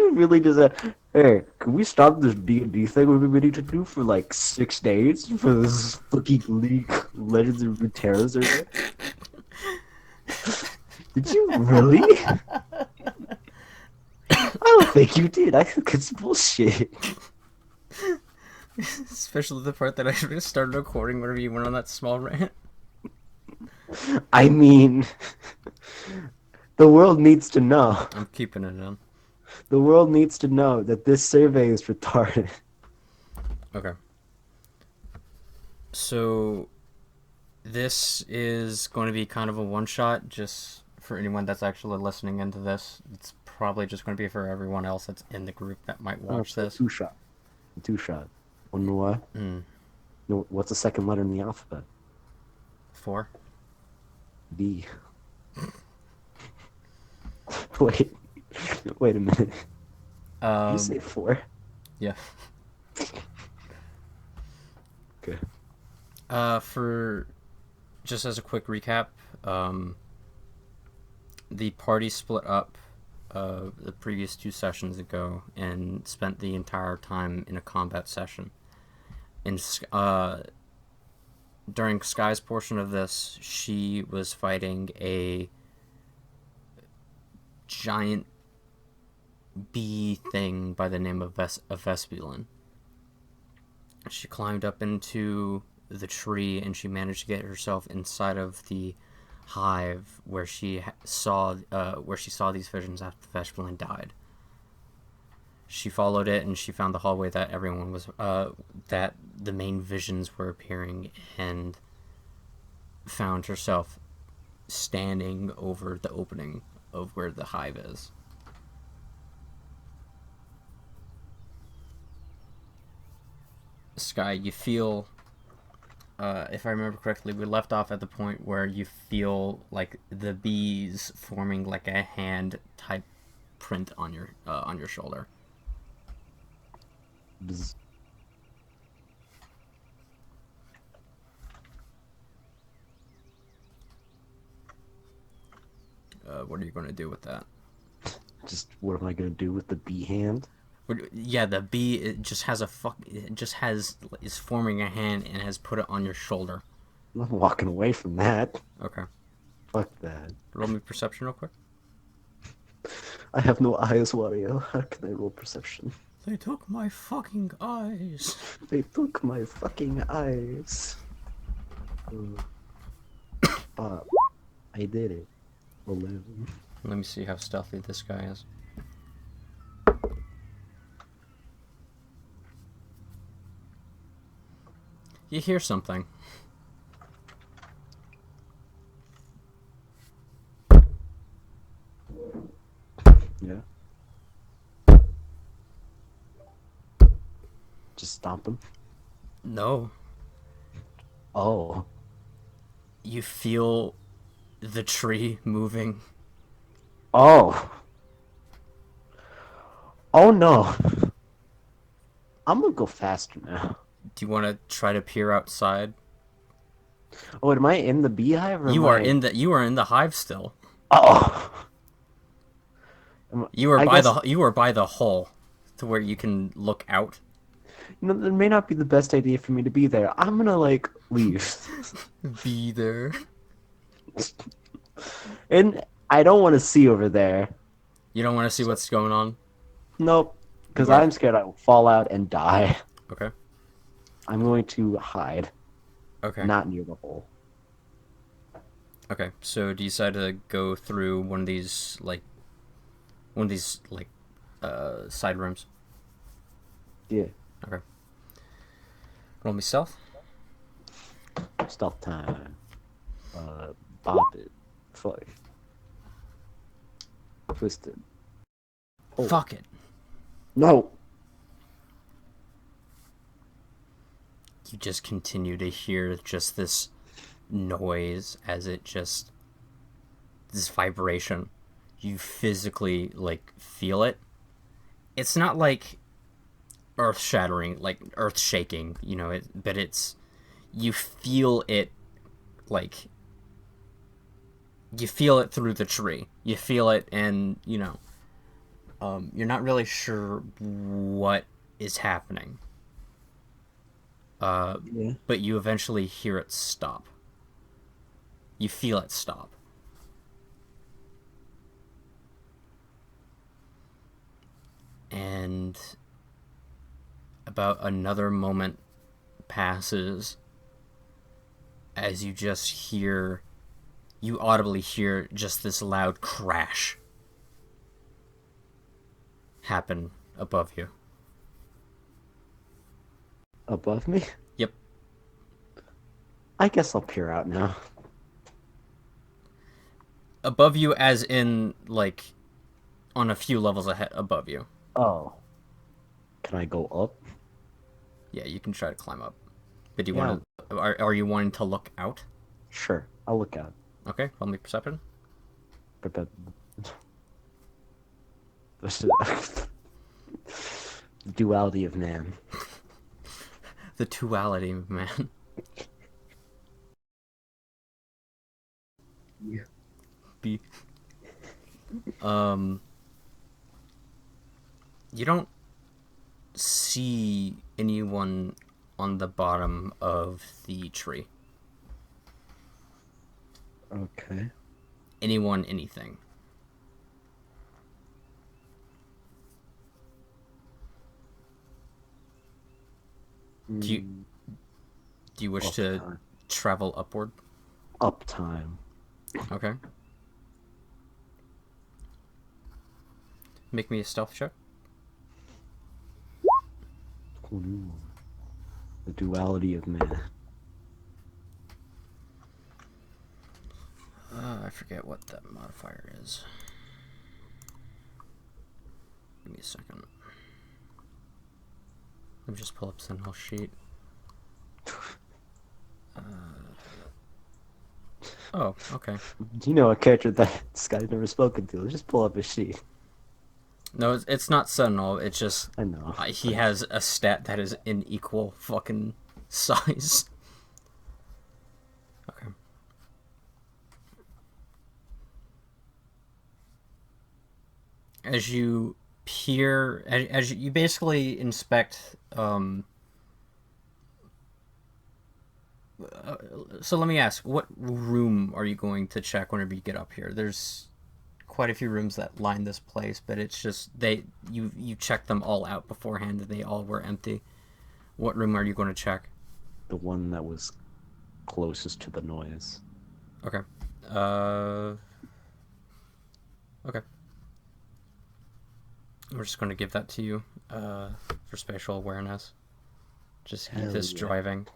you really just hey, can we stop this D&D thing we've been meaning to do for like 6 days for this fucking League Legends of Runeterra server? Did you really? I don't think you did. I think it's bullshit. Especially the part that I just started recording whenever you went on that small rant. I mean, the world needs to know. I'm keeping it in. The world needs to know that this survey is retarded. Okay. So, this is going to be kind of a one-shot, just for anyone that's actually listening into this. It's probably just going to be for everyone else that's in the group that might watch So this. two shot. Two shot. Wanna know why? No, what's the second letter in the alphabet? 4. B. Wait. Wait a minute. Did you say 4? Yeah. Okay. For just as a quick recap, the party split up the previous 2 sessions ago and spent the entire time in a combat session. And during Sky's portion of this, she was fighting a giant bee thing by the name of Vespulin. She climbed up into the tree and she managed to get herself inside of the hive where she saw these visions after Vespulin died. She followed it and she found the hallway that everyone was that the main visions were appearing, and found herself standing over the opening of where the hive is. Sky, you feel, if I remember correctly, we left off at the point where you feel like the bees forming like a hand type print on your shoulder. Bzz. What are you going to do with that? Just what am I gonna do with the B hand? Yeah, the bee, is forming a hand and has put it on your shoulder. I'm walking away from that. Okay. Fuck that. Roll me perception real quick. I have no eyes, Wario. How can I roll perception? They took my fucking eyes. They took my fucking eyes. I did it. 11. Let me see how stealthy this guy is. You hear something. Yeah. Just stomp him. No. Oh. You feel the tree moving. Oh. Oh no. I'm gonna go faster now. Do you want to try to peer outside? Oh, am I in the beehive or You am are I... in the hive still. Oh. You are I by guess... the hole to where you can look out. You know, that may not be the best idea for me to be there. I'm gonna, like, leave. Be there. And I don't want to see over there. You don't want to see what's going on? Nope. Because Where? I'm scared I will fall out and die. Okay. I'm going to hide. Okay. Not near the hole. Okay. So do you decide to go through one of these side rooms? Yeah. Okay. Roll me stealth. Stealth time. Bop it. Fuck. Twisted. Oh. Fuck it. No! You just continue to hear just this noise as this vibration. You physically, like, feel it. It's not like earth shattering, like earth shaking, but you feel it, like, you feel it through the tree. You feel it, and, You're not really sure what is happening, Yeah. but you eventually hear it stop. You feel it stop. And about another moment passes as you audibly hear just this loud crash happen above you. Above me? Yep. I guess I'll peer out now. Above you, as in, like, on a few levels ahead above you. Oh. Can I go up? Yeah, you can try to climb up. But do you Yeah, want to. Are you wanting to look out? sure. I'll look out. Okay, roll me perception. But this duality of man. The duality, man. Yeah. Be. Um. You don't see anyone on the bottom of the tree. Okay. Anyone, anything. Do you Mm, do you wish to uptime. travel upward? Uptime. Okay. Make me a stealth check. 21. The duality of man. I forget what that modifier is. Give me a second. Let me just pull up Sentinel sheet. Oh, okay. Do you know a character that this guy's never spoken to? Let's just pull up his sheet. No, it's not Sentinel. It's just I know. he has a stat that is in equal fucking size. Okay. As you peer, as you basically inspect. So let me ask, what room are you going to check whenever you get up here? There's quite a few rooms that line this place, but it's just you check them all out beforehand and they all were empty. What room are you going to check? The one that was closest to the noise. Okay. Uh. Okay. We're just going to give that to you for spatial awareness. Just keep Hell this yeah. driving.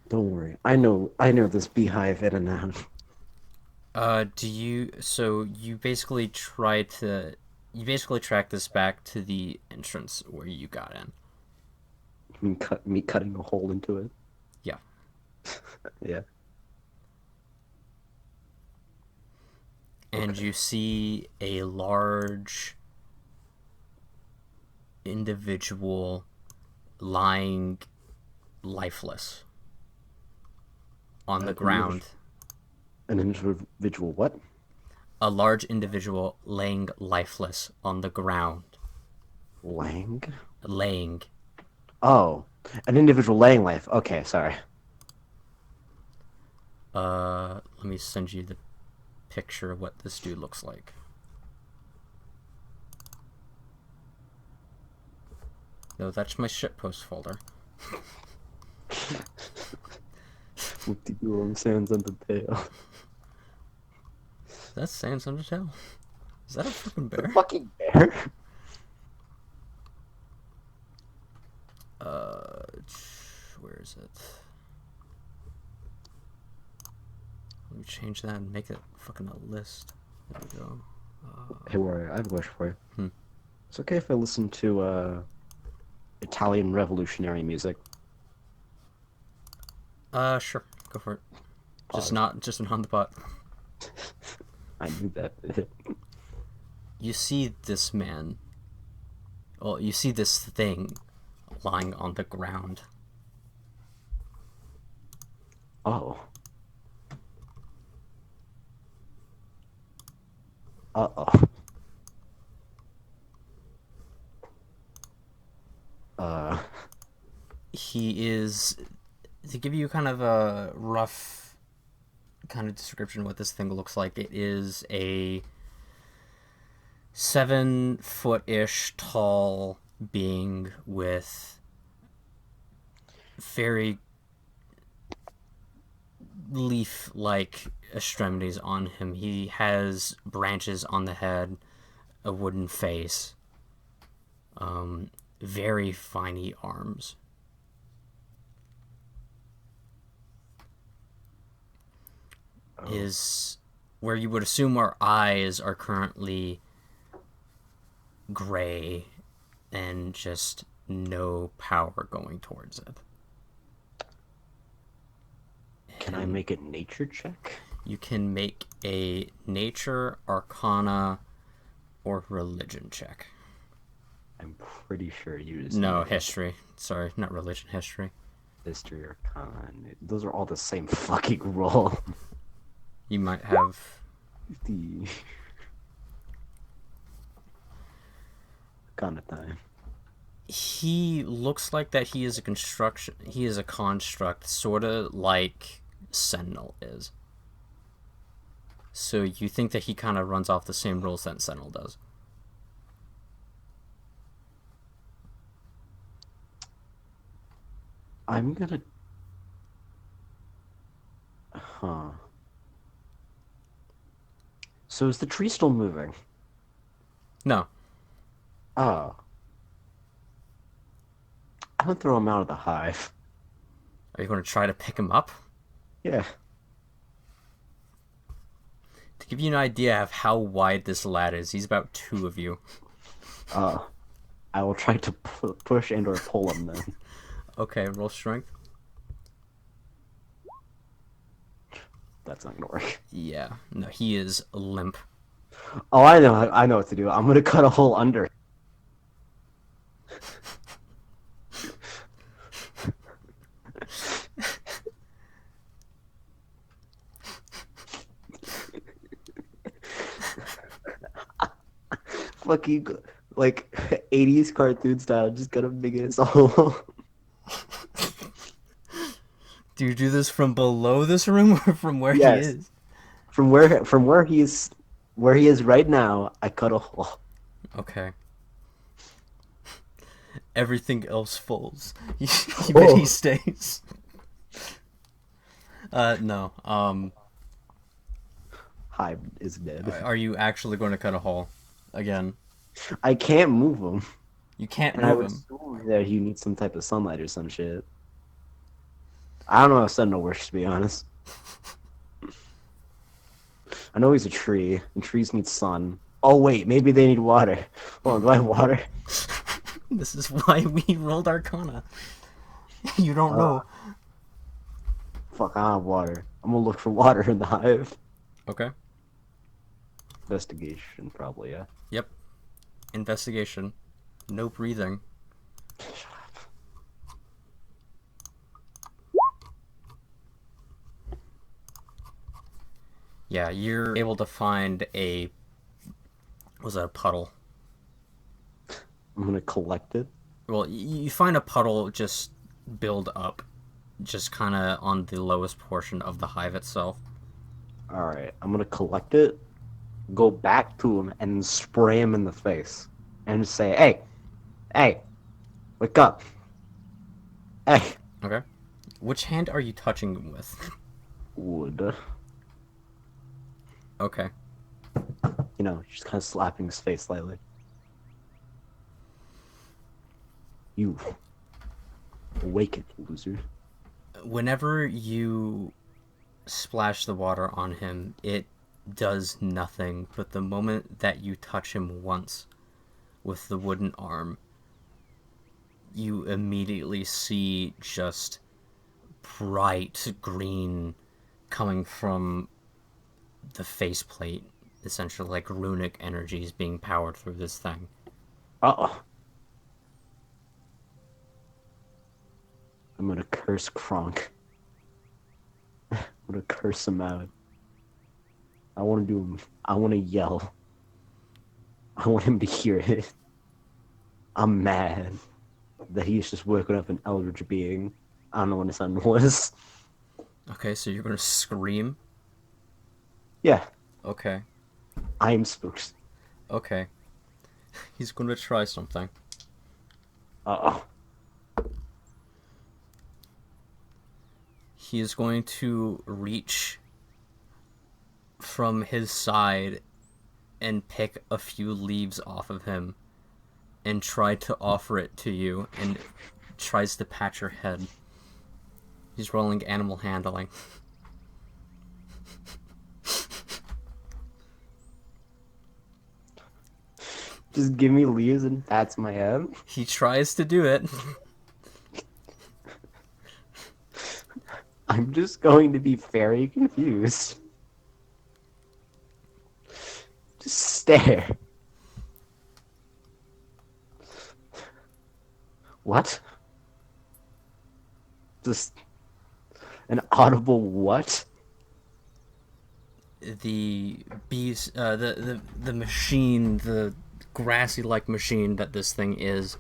Don't worry. I know this beehive in and out. Do you? So you basically you basically track this back to the entrance where you got in. Me cutting a hole into it. Yeah. Yeah. And Okay. you see a large individual lying lifeless on the An ground. individual what? A large individual laying lifeless on the ground. Lang? Laying. Oh, an individual laying life. Okay, sorry. Let me send you the picture of what this dude looks like. No, that's my shitpost folder. Whoop-de-doo, sands on the tail. That's Sans Undertale. Is that a fucking The bear? fucking bear? Uh, where is it? Let me change that and make it fucking a list. There we go. Hey, Wario, I have a question for you. Hmm. It's okay if I listen to Italian revolutionary music. Sure, go for it. Pause. Just not on the pot. I knew that. You see this man. Well, you see this thing lying on the ground. Oh. Uh-oh. Uh, He is, to give you kind of a rough kind of description of what this thing looks like, it is a 7 foot ish tall being with very leaf like extremities on him. He has branches on the head, a wooden face, very finey arms. oh, Is where you would assume our eyes are currently gray and just no power going towards it. can I And make a nature check? you can make a nature, arcana, or religion check. I'm pretty sure you just need No, a history. Sorry, not religion, history. history or con. Those are all the same fucking roll. You might have. The kind of time. He looks like that he is a construction. He is a construct, sort of like Sentinel is. So you think that he kind of runs off the same rules that Sentinel does. I'm gonna. Huh. So is the tree still moving? No. Oh. I'm gonna throw him out of the hive. Are you going to try to pick him up? Yeah. To give you an idea of how wide this lad is, he's about two of you. Uh, I will try to push and or pull him then. Okay, roll strength. That's not gonna work. Yeah, no, he is limp. Oh, I know what to do. I'm gonna cut a hole under. Fucking like 80s cartoon style. Just gotta make it a hole. Do you do this from below this room or from where he Yes. is? From where he is right now, I cut a hole. Okay. Everything else folds. But he Oh. stays. No. Hive is dead. Are you actually going to cut a hole again? I can't move him, You can't and I move would him. assume that he needs some type of sunlight or some shit. I don't know how Sentinel works, to be honest. I know he's a tree, and trees need sun. Oh wait, maybe they need water. Hold on, do I have water? This is why we rolled Arcana. You don't Uh, know. fuck, I don't have water. I'm gonna look for water in the hive. Okay. Investigation, probably, yeah. Yep. Investigation. No breathing. Yeah, you're able to find a. Was that a puddle? I'm gonna collect it. Well, you find a puddle just build up, just kind of on the lowest portion of the hive itself. Alright, I'm gonna collect it, go back to him, and spray him in the face. And say, hey, wake up. Hey. Okay. Which hand are you touching him with? Wood. Okay. Just kind of slapping his face slightly. You awaken, loser. Whenever you splash the water on him, it does nothing, but the moment that you touch him once with the wooden arm, you immediately see just bright green coming from the faceplate, essentially like runic energies being powered through this thing. Uh-oh. I'm gonna curse Kronk. I'm gonna curse him out. I wanna yell. I want him to hear it. I'm mad. that he's just woken up an eldritch being. I don't know what his son was. Okay, so you're gonna scream? Yeah, Okay. I'm spooked. Okay. He's gonna try something. Uh-oh. He is going to reach from his side and pick a few leaves off of him and try to offer it to you and tries to pat your head. He's rolling animal handling. Just give me leaves and pats my head. He tries to do it. I'm just going to be very confused. Just stare. What? Just an audible what? The bees, the machine, the grassy-like machine that this thing is,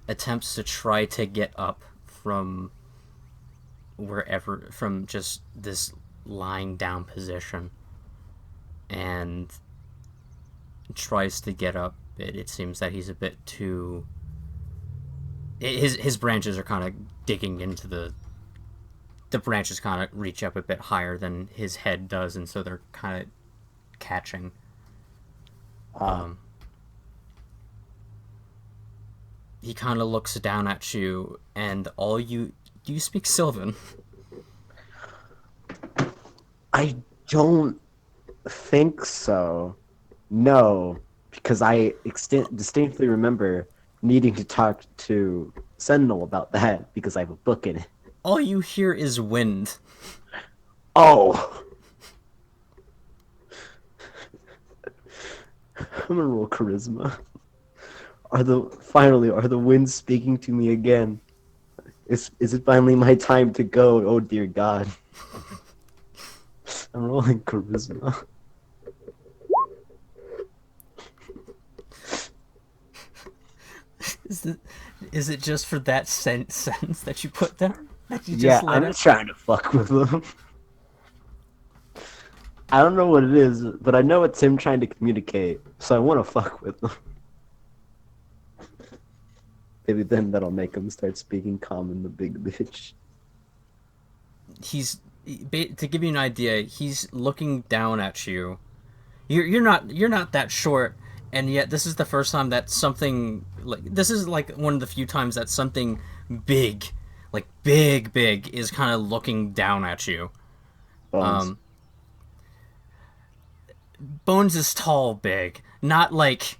attempts to try to get up from wherever, from just this lying down position, and tries to get up. It seems that he's a bit too. His branches are kind of digging into the branches kind of reach up a bit higher than his head does, and so they're kind of catching. He kind of looks down at you, and all you speak Sylvan. I don't think so. No, because I distinctly remember needing to talk to Sentinel about that because I have a book in it. All you hear is wind. Oh! I'm gonna roll charisma. Are the winds speaking to me again? Is it finally my time to go? Oh dear God. I'm rolling charisma. Is it just for that sentence that you put there? That you Yeah, just let I'm it? just trying to fuck with them. I don't know what it is, but I know it's him trying to communicate, so I want to fuck with them. Maybe then that'll make him start speaking common, the big bitch. To give you an idea, he's looking down at you. You're not that short, and yet this is the first time that something like this is like one of the few times that something big, like big, is kind of looking down at you. Bones. Bones is tall, big, not like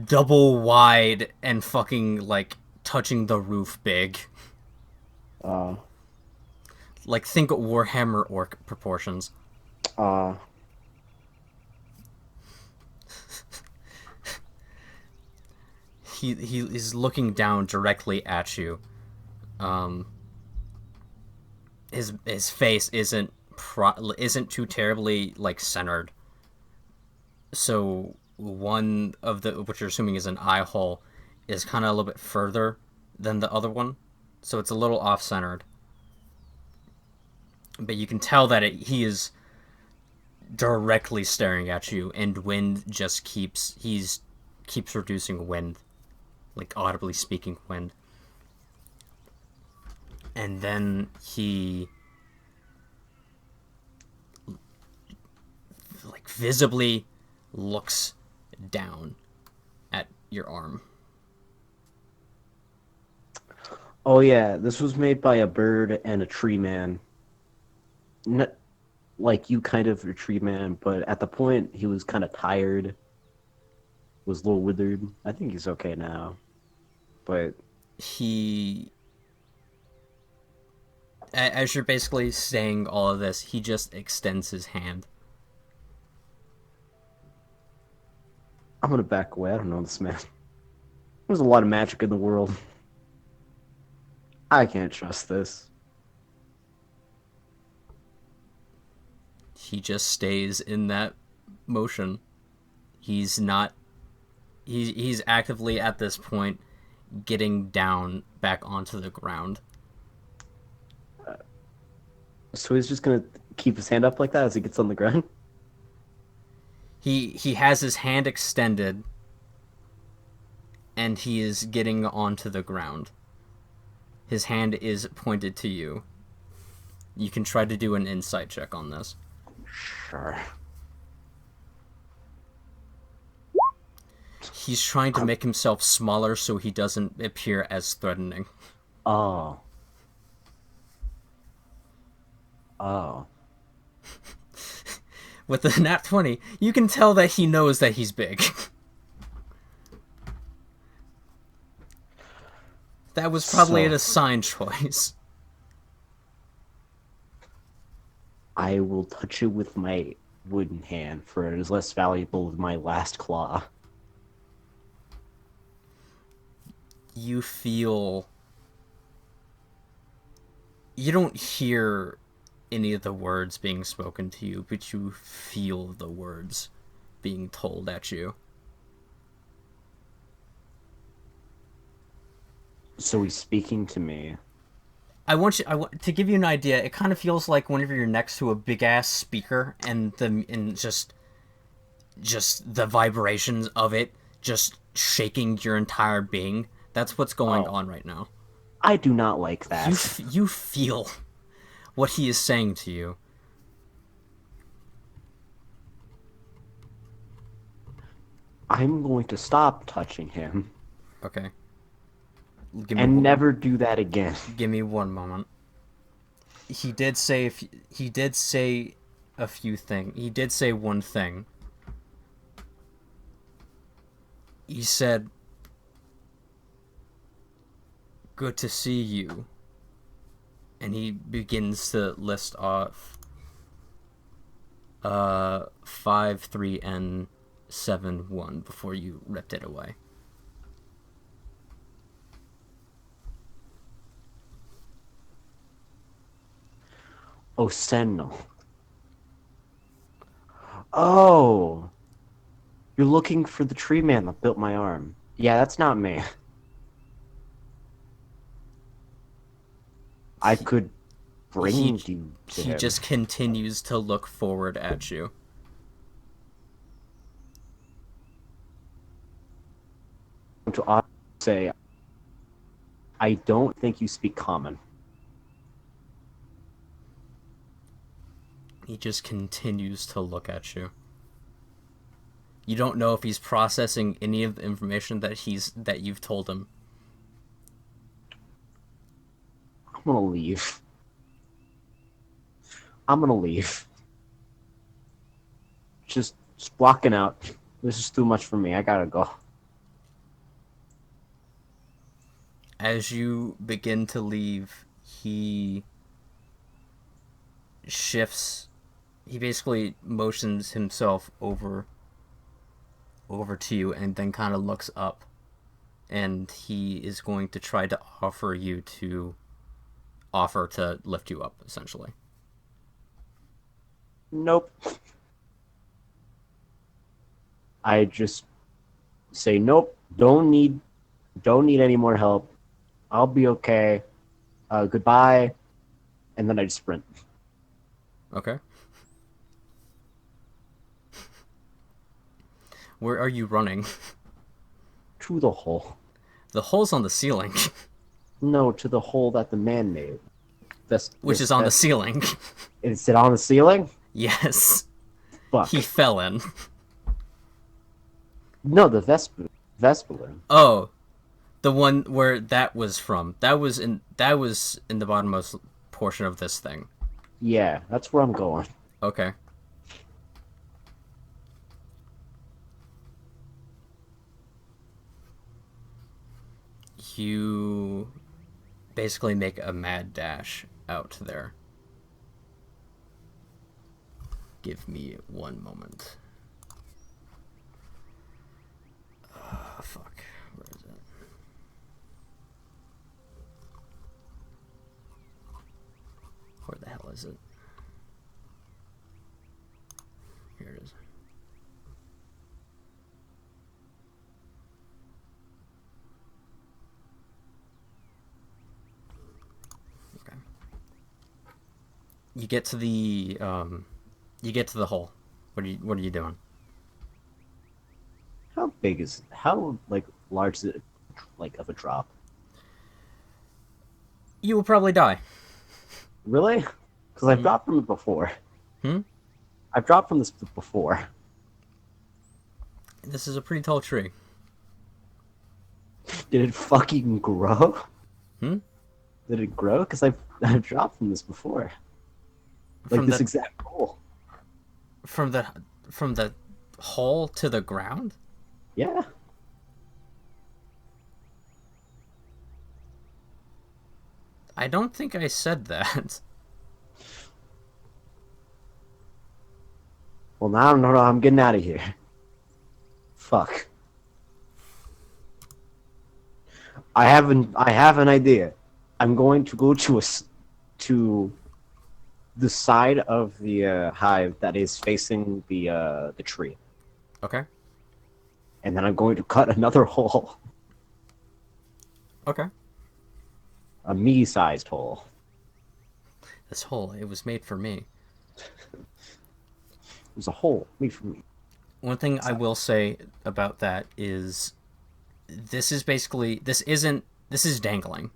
double wide and fucking like touching the roof big. Uh, Like think Warhammer orc proportions. uh, He is looking down directly at you. His face isn't too terribly like centered. So one of the, which you're assuming is an eye hole, is kind of a little bit further than the other one, so it's a little off centered. But you can tell that he is directly staring at you, and wind just keeps reducing wind, like audibly speaking wind. And then he like visibly looks down at your arm. oh yeah, this was made by a bird and a tree man. Not like you kind of a tree man, but at the point he was kind of tired, was a little withered. I think he's okay now. But As you're basically saying all of this, he just extends his hand. I'm gonna back away. I don't know this man. There's a lot of magic in the world. I can't trust this. He just stays in that motion. He's actively at this point. getting down back onto the ground. So he's just gonna keep his hand up like that as he gets on the ground. He has his hand extended and he is getting onto the ground. His hand is pointed to you. You can try to do an insight check on this. Sure. He's trying to make himself smaller so he doesn't appear as threatening. Oh. Oh. With the nat 20, you can tell that he knows that he's big. That was probably an So assigned choice. I will touch it with my wooden hand, for it is less valuable than my last claw. You feel. You don't hear any of the words being spoken to you, but you feel the words being told at you. So he's speaking to me. To give you an idea. It kind of feels like whenever you're next to a big ass speaker and just the vibrations of it just shaking your entire being. That's what's going Oh, on right now. I do not like You that. you feel what he is saying to you. I'm going to stop touching him Okay, give me and never do that again. give me one moment. He did say he did say a few things. He did say one thing. He said, "Good to see you," and he begins to list off 5, 3, and 7, 1 before you ripped it away. Oh, Sentinel. Oh, you're looking for the tree man that built my arm. Yeah, that's not me. I He could he bring you to he him. just continues to look forward at you. To say, I don't think you speak common. He just continues to look at you. You don't know if he's processing any of the information that you've told him. I'm gonna leave. I'm gonna leave. Just walking out. This is too much for me. I gotta go. As you begin to leave, he shifts. He basically motions himself over to you and then kind of looks up, and he is going to try to offer to lift you up, essentially. Nope. I just say nope. Don't need any more help. I'll be okay. Goodbye. And then I just sprint Okay. Where are you running? to the hole. The hole's on the ceiling, No, to the hole that the man made. which is on the ceiling. Is it on the ceiling? Yes. Fuck. He fell in. No, the Vesper. Oh, the one where that was from. That was in the bottommost portion of this thing. Yeah, that's where I'm going. Okay. You basically make a mad dash out there. Give me one moment. Oh, fuck. Where is it? Where the hell is it? Here it is. You get to the hole. What are you doing? How like large is it, like of a drop? You will probably die. Really? Because I've dropped from it before. Hmm? I've dropped from this before. This is a pretty tall tree. Did it fucking grow? Hmm? Did it grow? Because I've dropped from this before. Like From this the exact hole. from the from the hole to the ground? Yeah. I don't think I said that. Well, now no, I'm getting out of here. Fuck. I have an idea. I'm going to go to the side of the hive that is facing the tree, Okay. and then I'm going to cut another hole, Okay. a me-sized hole. This hole, it was made for me. There's a hole made for me. One thing I So, will say about that is this is dangling.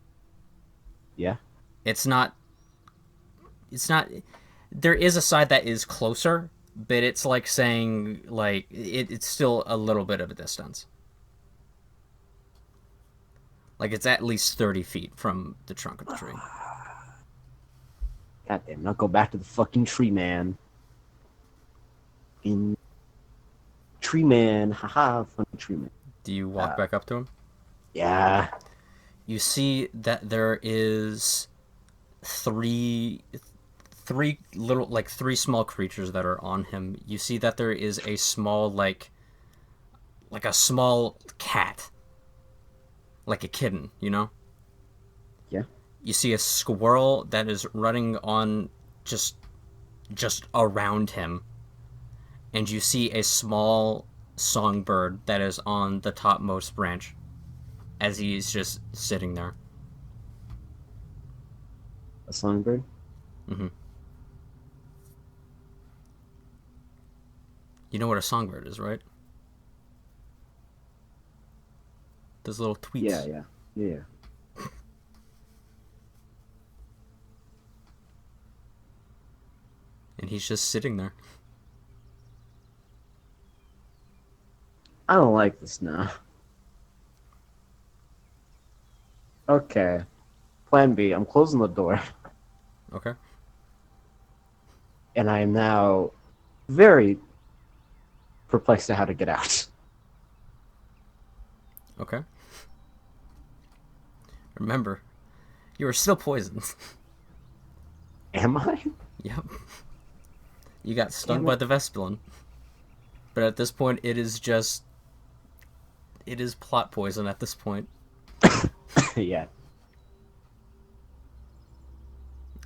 yeah. It's not it's not there is a side that is closer, but it's like saying like it's still a little bit of a distance. Like it's at least 30 feet from the trunk of the tree. God damn, not go back to the fucking tree man. In tree man, haha, funny tree man. Do you walk Uh, back up to him? yeah. You see that there is three three small creatures that are on him. You see that there is a small like a small cat, like a kitten, you know? Yeah. You see a squirrel that is running on just just around him, and you see a small songbird that is on the topmost branch as he's just sitting there. A songbird. Hmm. You know what a songbird is, right? Those little Yeah, tweets. yeah, yeah. And he's just sitting there. I don't like this now. Okay. Plan B. I'm closing the door, Okay. and I am now very perplexed at how to get out. Okay. Remember, you are still poisoned. Am I? Yep. You got stung Damn by it. the Vespilin. But at this point, it is plot poison at this point. Yeah.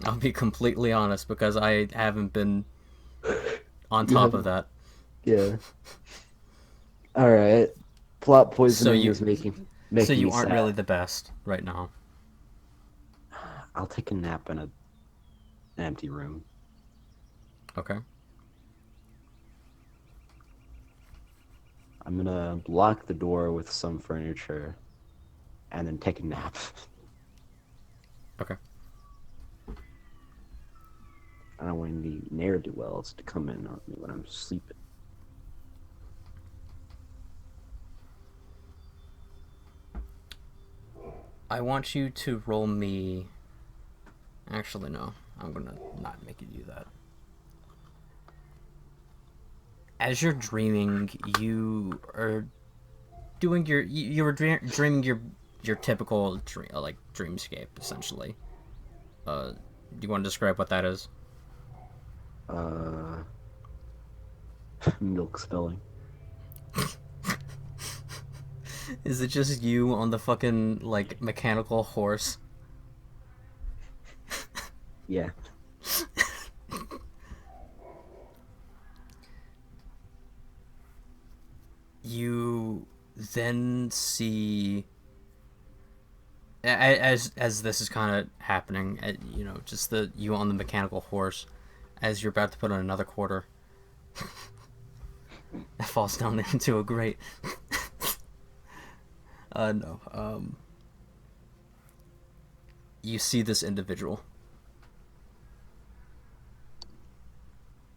I'll be completely honest because I haven't been on You top have. of that. Yeah. All right. Plot So poisoning is you making me aren't sad. really the best right now. I'll take a nap in an empty room. Okay. I'm gonna block the door with some furniture, and then take a nap. Okay. I don't want any ne'er-do-wells to come in on me when I'm sleeping. I want you to roll me. Actually, no. I'm gonna not make you do that. As you're dreaming, you are doing you were dreaming your typical dreamscape essentially. Do you want to describe what that is? Uh, milk spilling. Is it just you on the fucking like mechanical horse? Yeah. You then see As this is kind of happening, just the you on the mechanical horse, as you're about to put on another quarter, that falls down into a grate. No. You see this individual,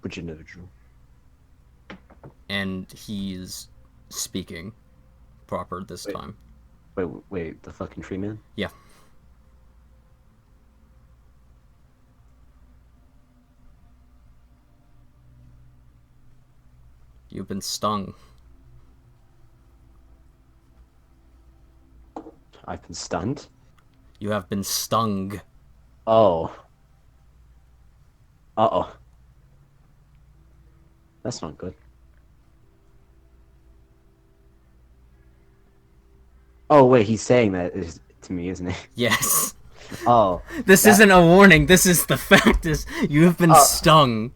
Which individual? and he's speaking proper this Wait, time. wait, the fucking tree man? Yeah. You've been stung. I've been stunned. You have been stung. Oh. Uh-oh. That's not good. Oh, wait, he's saying that to me, isn't he? Yes. Oh, This that isn't a warning. This is the fact. Is you have been uh, stung.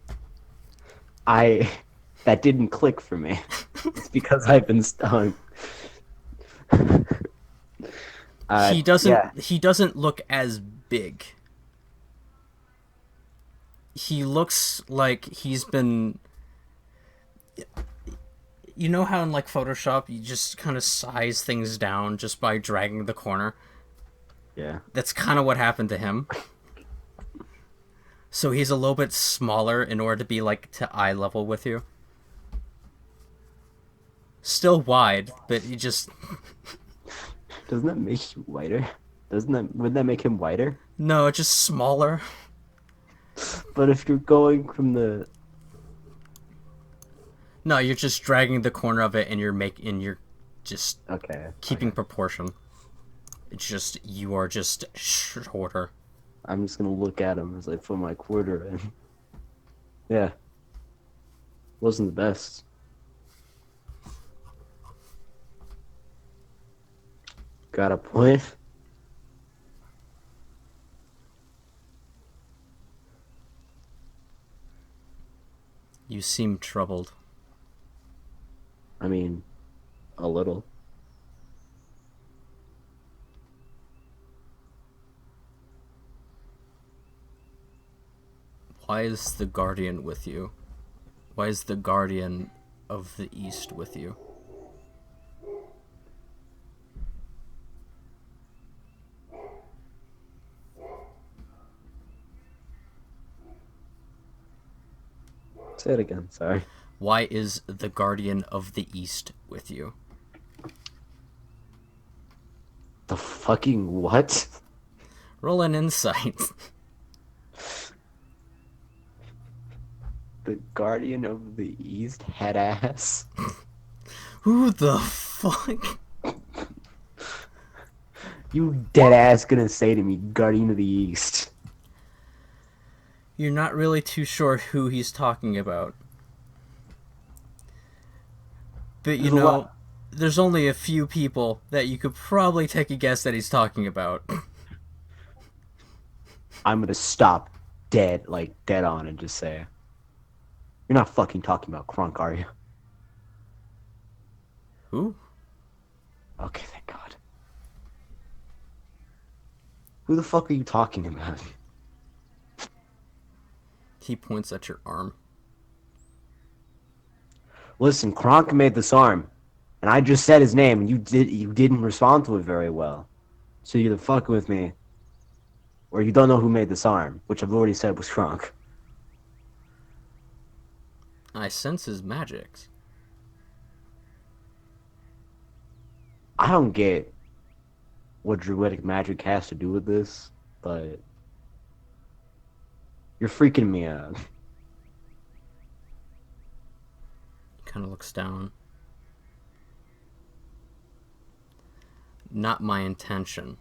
I that didn't click for me. It's because I've been stung. He Yeah. doesn't look as big. He looks like he's been. You know how in like Photoshop you just kind of size things down just by dragging the corner? Yeah. That's kind of what happened to him. So he's a little bit smaller in order to be like to eye level with you. Still wide, but he just Doesn't that make you whiter? Wouldn't that make him whiter? no, just smaller. But if you're going from the No, you're just dragging the corner of it, and you're just okay, keeping proportion. It's just you are just shorter. I'm just gonna look at him as I put my quarter in. Yeah, wasn't the best. Got a point. You seem troubled. I mean, a little. Why is the Guardian with you? Why is the Guardian of the East with you? Say it again. Sorry. Why is the Guardian of the East with you? The fucking what? Roll an insight. The Guardian of the East head ass. Who the fuck? You dead ass gonna say to me, Guardian of the East? You're not really too sure who he's talking about. But There's a lot. there's only a few people that you could probably take a guess that he's talking about. I'm gonna stop dead on, and just say, you're not fucking talking about Crunk, are you? Who? Okay, thank God. Who the fuck are you talking about? He points at your arm. Listen, Kronk made this arm, and I just said his name, and you didn't respond to it very well. So you're either fucking with me, or you don't know who made this arm, which I've already said was Kronk. I sense his magics. I don't get what druidic magic has to do with this, but you're freaking me out. Kind of looks down. Not my intention.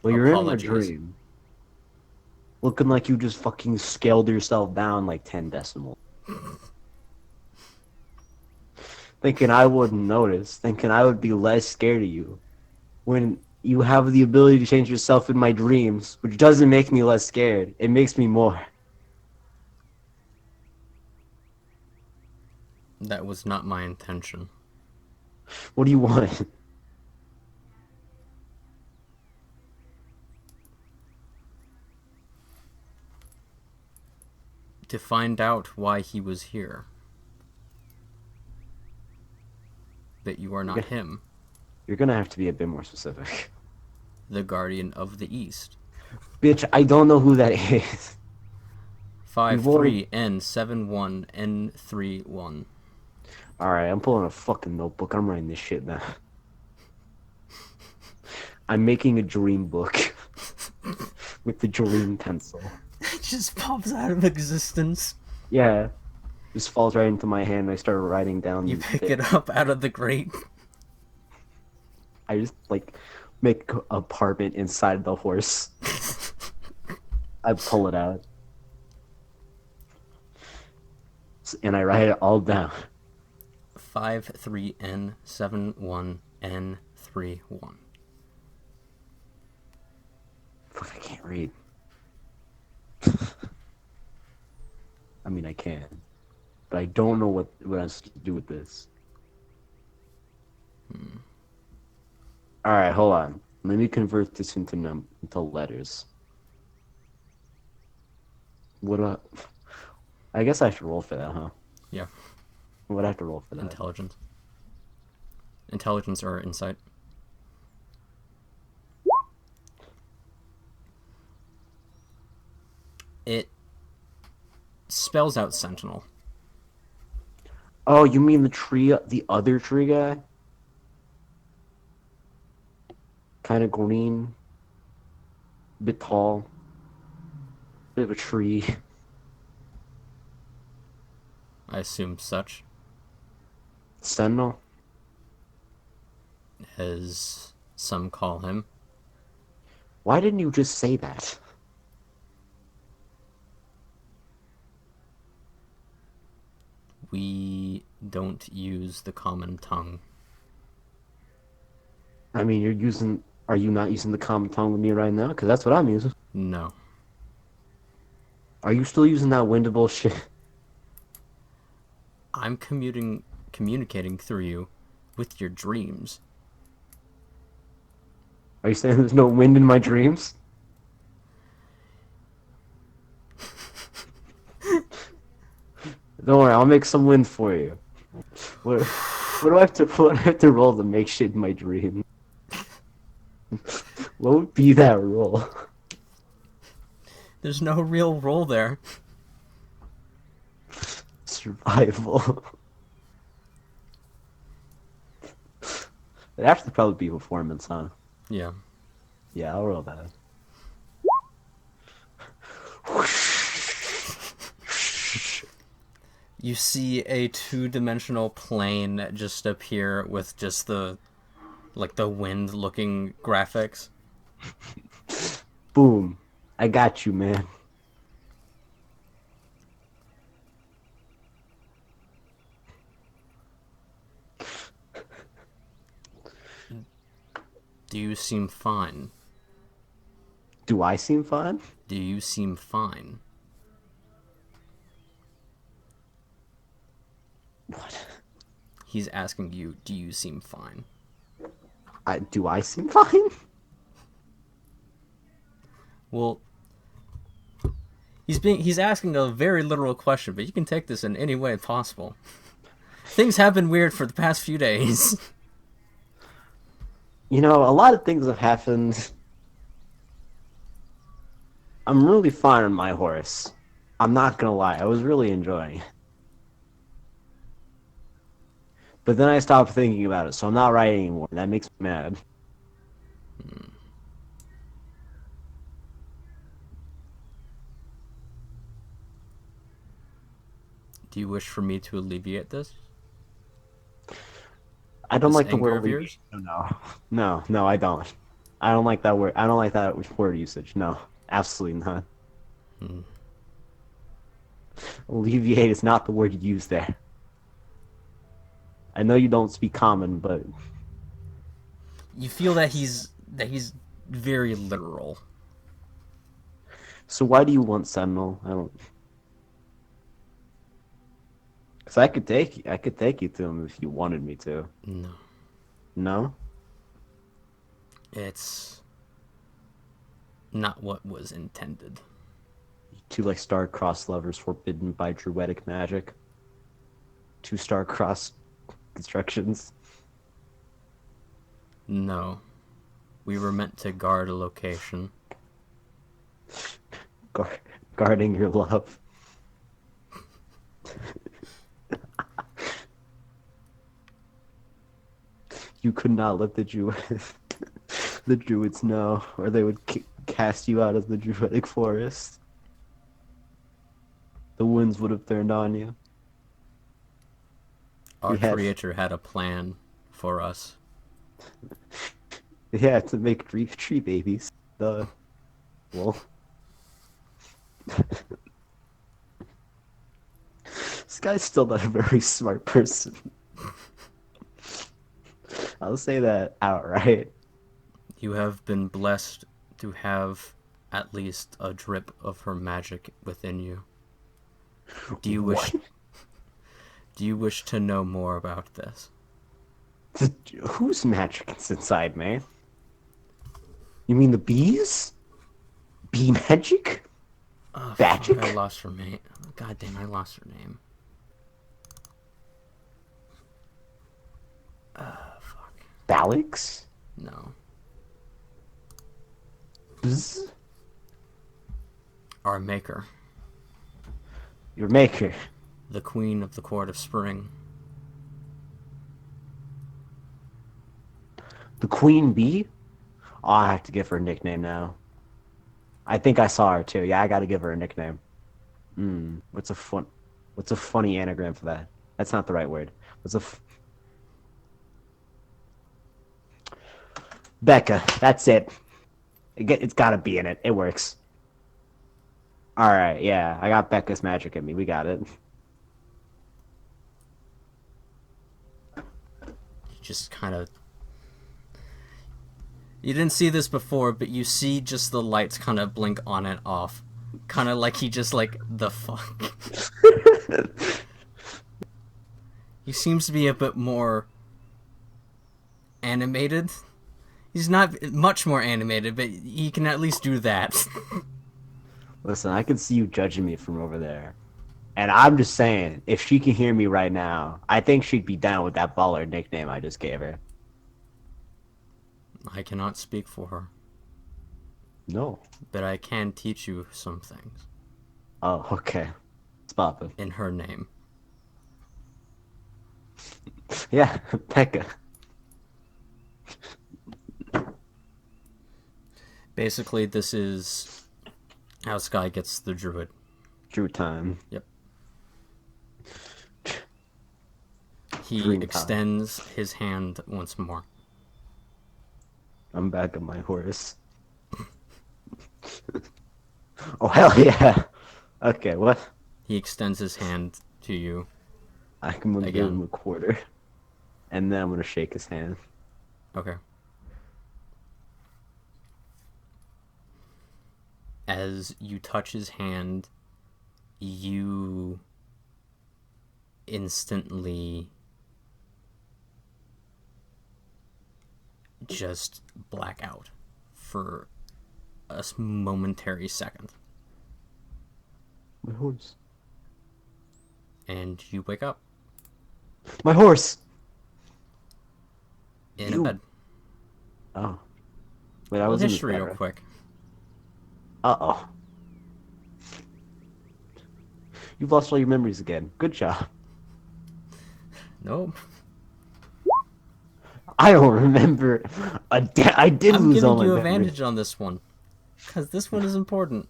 Well, you're in my Apologies. dream. Looking like you just fucking scaled yourself down like 10 decimals. Thinking I wouldn't notice. Thinking I would be less scared of you. When you have the ability to change yourself in my dreams, which doesn't make me less scared. It makes me more. That was not my intention. What do you want? To find out why he was here. But you are not him. You're gonna have to be a bit more specific. The Guardian of the East. Bitch, I don't know who that is. We've already... 53N71N31. Alright, I'm pulling a fucking notebook. I'm writing this shit down. I'm making a dream book. With the dream pencil. It just pops out of existence. Yeah. Just falls right into my hand. I start writing down. You pick it up out of the grate. I just, like, make an apartment inside the horse. I pull it out. And I write it all down. 53N71N31. Fuck, I can't read. I mean, I can. But I don't know what I'm supposed to do with this. Alright, hold on. Let me convert this into letters. What I guess I should roll for that, huh? Yeah. What do I have to roll for that? Intelligence. Intelligence or insight. It spells out Sentinel. Oh, you mean the other tree guy? Kind of green. Bit tall. Bit of a tree. I assume such. Sentinel? As some call him. Why didn't you just say that? We don't use the common tongue. I mean, are you not using the common tongue with me right now? Because that's what I'm using. No. Are you still using that window bullshit? I'm communicating through you with your dreams. Are you saying there's no wind in my dreams? Don't worry, I'll make some wind for you. What do I have to roll to make shit in my dream? What would be that roll? There's no real role there. Survival. It'd have to probably be performance, huh? Yeah. Yeah, I'll roll that. You see a two-dimensional plane just appear with just the wind-looking graphics. Boom. I got you, man. Do you seem fine? Do I seem fine? Do you seem fine? What? He's asking you, do you seem fine? Do I seem fine? Well, he's asking a very literal question, but you can take this in any way possible. Things have been weird for the past few days. You know, a lot of things have happened. I'm really fine on my horse. I'm not gonna lie, I was really enjoying it. But then I stopped thinking about it, so I'm not writing anymore. That makes me mad. Do you wish for me to alleviate this? I don't This like the anger word of yours? No, I don't. I don't like that word. I don't like that word usage. No, absolutely not. Alleviate is not the word you use there. I know you don't speak common, but You feel that he's very literal. so why do you want Sentinel? I don't. Cause I could take you to him if you wanted me to. No. No? It's not what was intended. Two like star-crossed lovers forbidden by druidic magic. Two star-crossed constructions. No. We were meant to guard a location. Guard- Guarding your love. You could not let the druids know, or they would cast you out of the druidic forest. The winds would have turned on you. Our We had, creator had a plan for us. yeah, to make tree babies. The well, this guy's still not a very smart person. I'll say that outright. You have been blessed to have at least a drip of her magic within you. Do you wish What? do you wish to know more about this? Whose magic is inside, man? You mean the bees? Bee magic? Oh fuck, I Magic? lost her name. God damn, I lost her name. Fuck. Phallics? No. Bzz? Our maker. Your maker. The queen of the court of spring. The queen bee? Oh, I have to give her a nickname now. I think I saw her too. Yeah, I gotta give her a nickname. What's a funny anagram for that? That's not the right word. Becca. That's it. It's gotta be in it. It works. All right, yeah, I got Becca's magic in me. We got it. Just kind of. You didn't see this before, but you see just the lights kind of blink on and off. Kind of like he just like, the fuck? He seems to be a bit more animated. He's not much more animated, but he can at least do that. Listen, I can see you judging me from over there. And I'm just saying, if she can hear me right now, I think she'd be down with that baller nickname I just gave her. I cannot speak for her, No. but I can teach you some things Oh, okay. It's poppin'. in her name. Yeah, Becca. Basically, this is how Sky gets the druid. Drew time. Yep. He Dream time. extends his hand once more. I'm back on my horse. Oh, hell yeah. Okay, what? He extends his hand to you. I'm gonna give Again. him a quarter. And then I'm gonna shake his hand. Okay. As you touch his hand, you instantly just black out for a momentary second. My horse. And you wake up My horse! in a You- bed. Oh. Wait, I Little was in the history bed, real right? quick. Uh-oh. You've lost all your memories again. Good job. Nope. I don't remember I did I'm lose all giving my you memories. advantage on this one. Because this one is important.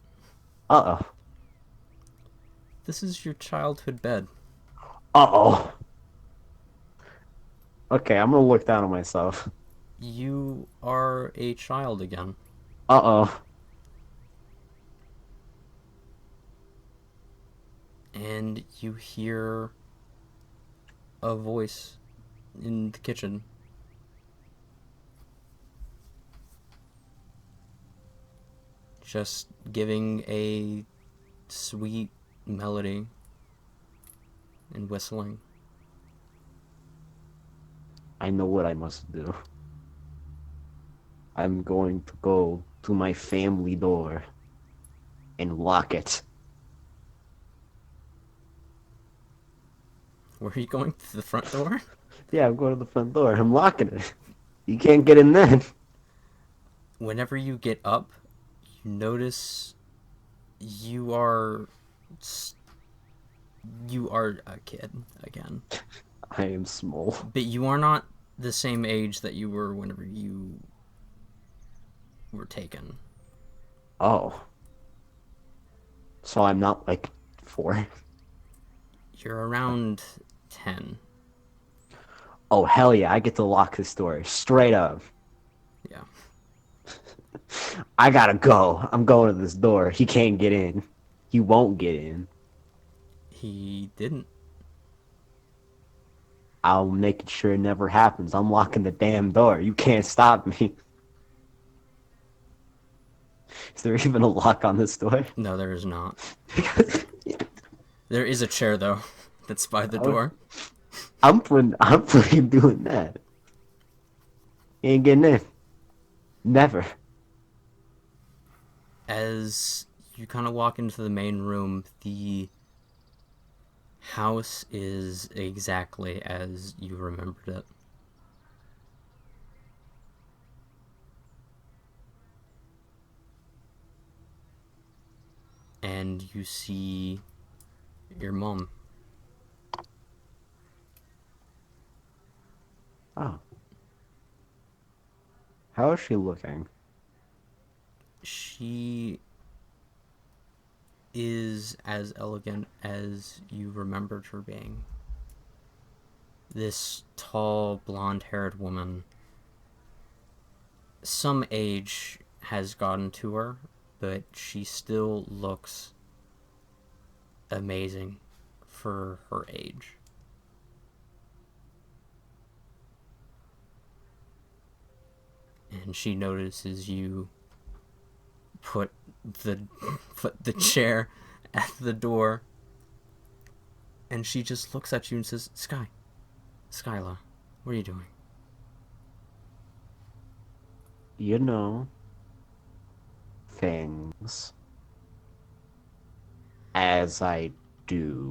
Uh-oh. This is your childhood bed. Uh-oh. Okay, I'm gonna look down on myself. You are a child again. Uh-oh. And you hear a voice in the kitchen. Just giving a sweet melody and whistling. I know what I must do. I'm going to go to my family door and lock it. Where are you going? To the front door? Yeah, I'm going to the front door. I'm locking it. You can't get in then. Whenever you get up, you notice you are you are a kid again. I am small. But you are not the same age that you were whenever you were taken. Oh, so I'm not like 4. You're around 10. Oh, hell yeah, I get to lock this door. Straight up. Yeah. I gotta go. I'm going to this door. He can't get in. He won't get in. He didn't. I'll make sure it never happens. I'm locking the damn door. You can't stop me. Is there even a lock on this door? No, there is not. There is a chair, though, that's by the door. I'm doing that. He ain't getting in. Never. As you kind of walk into the main room, the house is exactly as you remembered it. And you see your mom. Oh. How is she looking? She is as elegant as you remembered her being. This tall, blonde-haired woman. Some age has gotten to her, but she still looks amazing for her age. And she notices you put the put the chair at the door, and she just looks at you and says, Skyla, what are you doing?" You know, things as I do.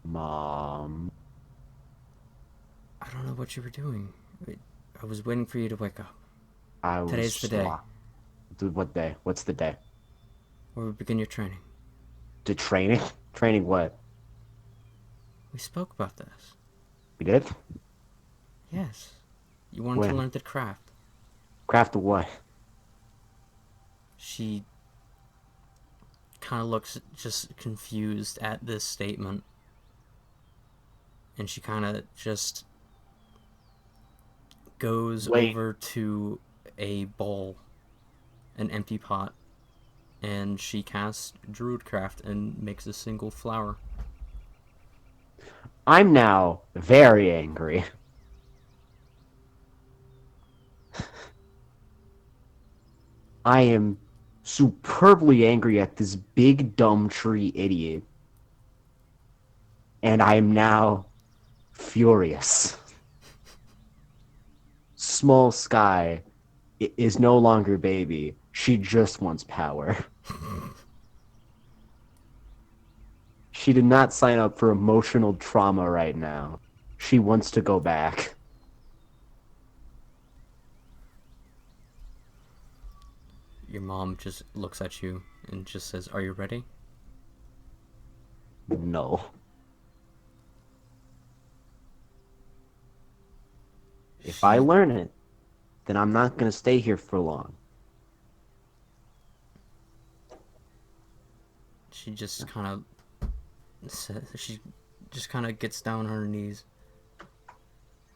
Mom. "I don't know what you were doing. I was waiting for you to wake up. I was Today's the just day locked. What day? What's the day? where we begin your training. The training? Training what? We spoke about this. We did? Yes. You wanted to When? learn the craft." Craft of what? She kind of looks just confused at this statement, and she kind of just goes Wait. over to a bowl, an empty pot, and she casts Druidcraft and makes a single flower. I'm now very angry. I am superbly angry at this big dumb tree idiot. And I am now furious. Small Sky is no longer baby. She just wants power. She did not sign up for emotional trauma right now. She wants to go back. Your mom just looks at you and just says, "Are you ready?" No. If I She learn it, then I'm not going to stay here for long. she just kind of she just kind of gets down on her knees.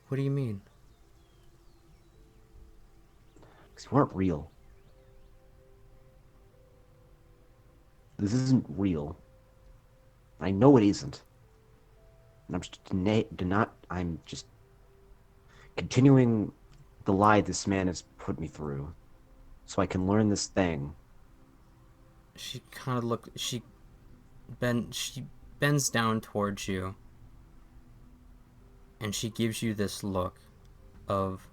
"What do you mean?" Because you weren't real. This isn't real. I know it isn't. And I'm just continuing the lie this man has put me through. So I can learn this thing. She kind of she bends down towards you, and she gives you this look of,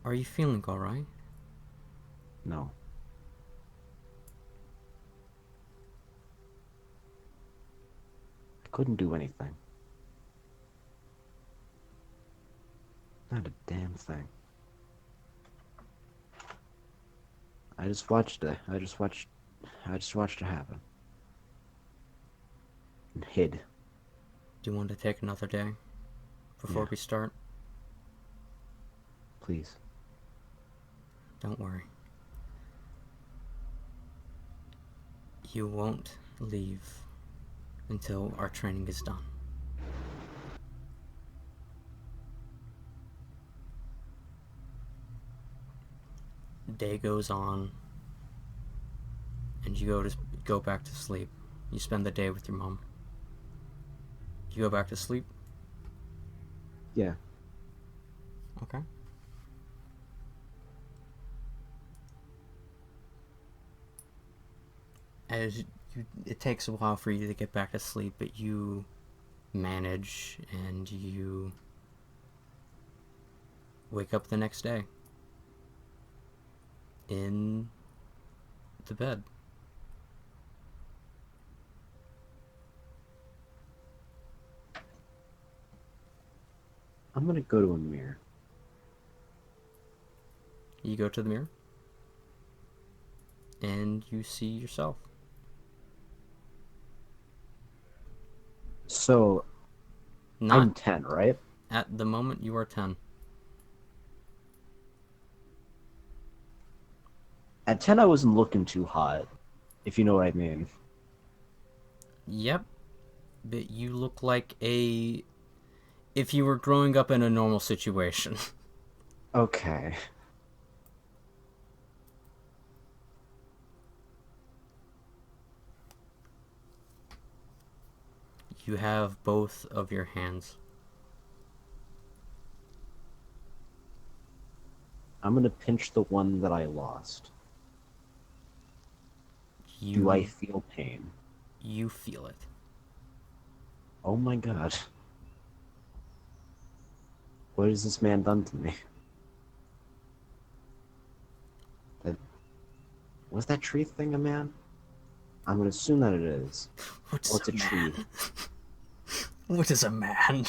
"Are you feeling all right?" No. Couldn't do anything. Not a damn thing. I just watched it. I just watched it happen. And hid. Do you want to take another day before Yeah, we start? please. Don't worry. You won't leave until our training is done. Day goes on, and you go back to sleep. You spend the day with your mom. You go back to sleep. Yeah. Okay. As you, it takes a while for you to get back to sleep, but you manage, and you wake up the next day in the bed. I'm gonna go to a mirror. You go to the mirror, and you see yourself. So, Not I'm 10, right? at the moment you are 10. At 10, I wasn't looking too hot, if you know what I mean. Yep, but you look like a... if you were growing up in a normal situation. Okay. You have both of your hands. I'm gonna pinch the one that I lost. Do I You feel pain? you feel it. Oh my god. What has this man done to me? That, was that tree thing a man? I'm gonna assume that it is. What Well, is it's a a tree. man? What is a man?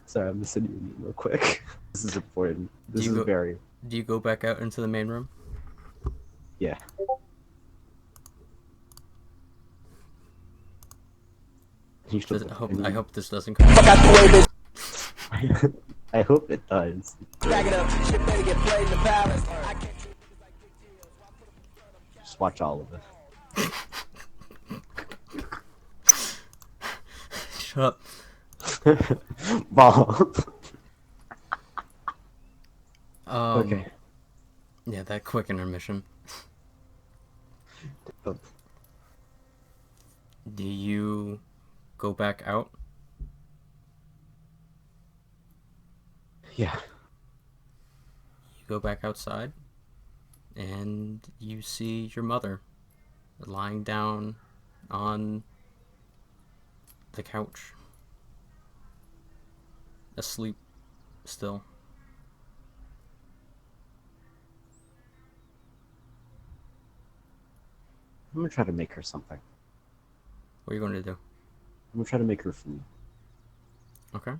Sorry, I'm gonna send you a meme real quick. This is important. Do This you is go very... do you go back out into the main room? Yeah. You should look at I me. hope this doesn't come. I hope it does. Just watch all of Shut up. it. Ball. Okay. Yeah, that quick intermission. Do you go back out? Yeah. You go back outside, and you see your mother lying down on the couch, asleep still. I'm gonna try to make her something. What are you going to do? I'm gonna try to make her food. Okay.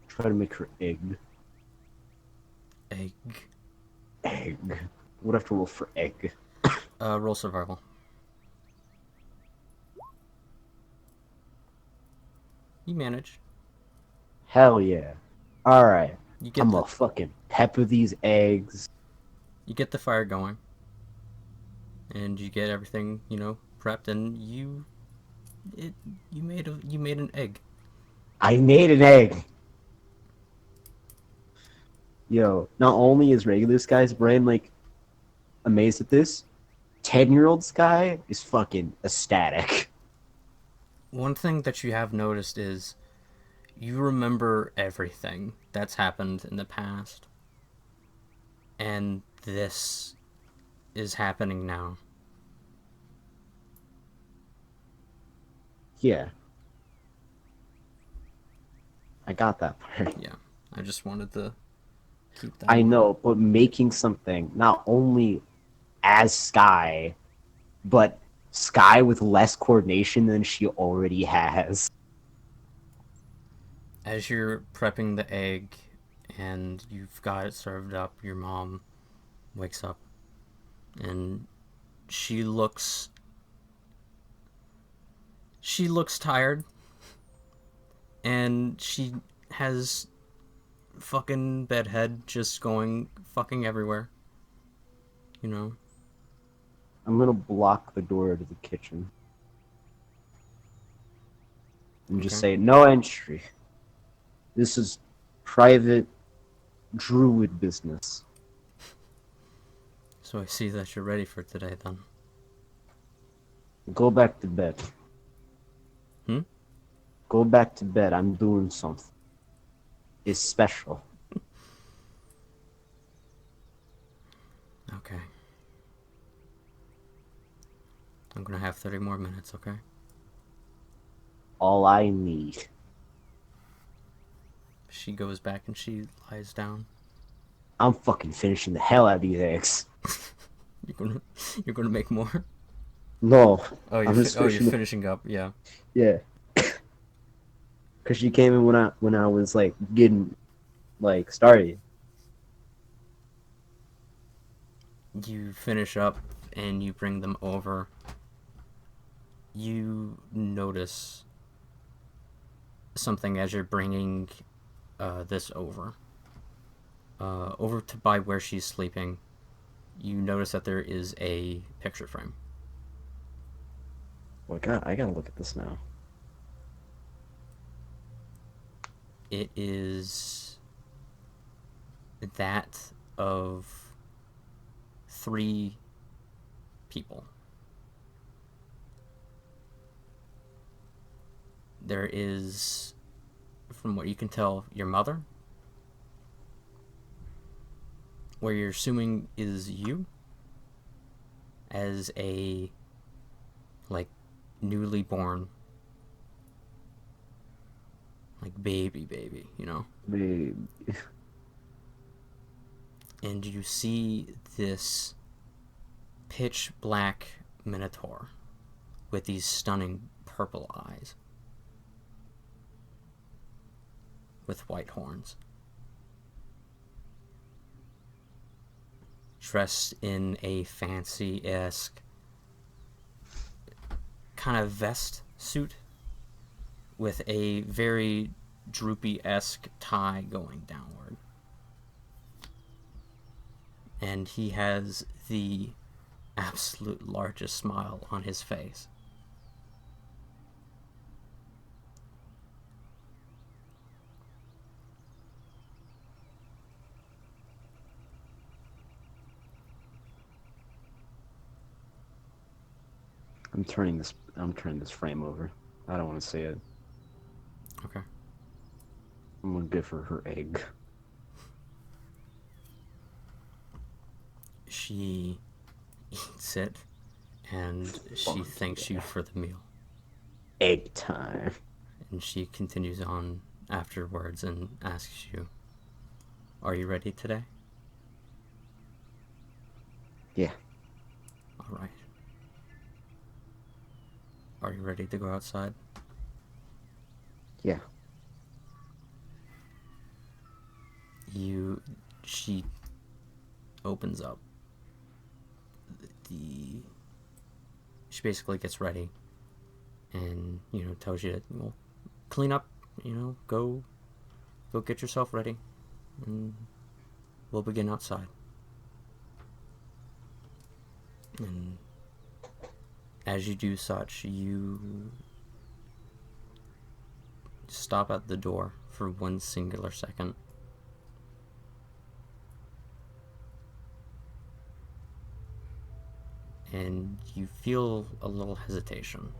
Try to make her egg. Egg. Egg. What have to roll for egg? Roll survival. You manage. Hell yeah. Alright. You get I'm the gonna fucking pepper these eggs. fire going, and you get everything prepped, and you made an egg. I made an egg. Yo, not only is regular Sky's brain like amazed at this, 10-year-old Sky is fucking ecstatic. One thing that you have noticed is you remember everything that's happened in the past, and this is happening now. Yeah. I got that part. Yeah, I just wanted to keep that I in mind. know, but making something not only as Sky, but Sky with less coordination than she already has. As you're prepping the egg and you've got it served up, your mom wakes up and she looks she looks tired and she has fucking bedhead just going fucking everywhere. You know? I'm gonna block the door to the kitchen and just Okay. say no entry. This is private druid business. So I see that you're ready for today then. Go back to bed. Hmm? Go back to bed. I'm doing something. It's special. Okay. I'm gonna have 30 more minutes, okay? All I need. She goes back and she lies down. I'm fucking finishing the hell out of these eggs. You're gonna you're gonna make more. No, Oh, I'm just you're finishing. finishing up. Yeah. Yeah, because she came in when I was like getting like started. You finish up and you bring them over. You notice something as you're bringing this over to by where she's sleeping. You notice that there is a picture frame. Oh god, I gotta look at this now. It is that of three people. There is, from what you can tell, your mother, where you're assuming is you, as a, like, newly born, like, baby, you know? Babe. And you see this pitch black minotaur with these stunning purple eyes with white horns, dressed in a fancy-esque kind of vest suit with a very droopy-esque tie going downward. And he has the absolute largest smile on his face. I'm turning this frame over. I don't want to see it. Okay. I'm gonna give her her egg. She eats it, and she Fuck thanks you yeah. for the meal. Egg time. And she continues on afterwards and asks you, "Are you ready today?" Yeah. All right. Are you ready to go outside? Yeah. You, she opens up the. She basically gets ready, and tells you, well, clean up, go get yourself ready, and we'll begin outside. And as you do such, you stop at the door for one singular second. And you feel a little hesitation.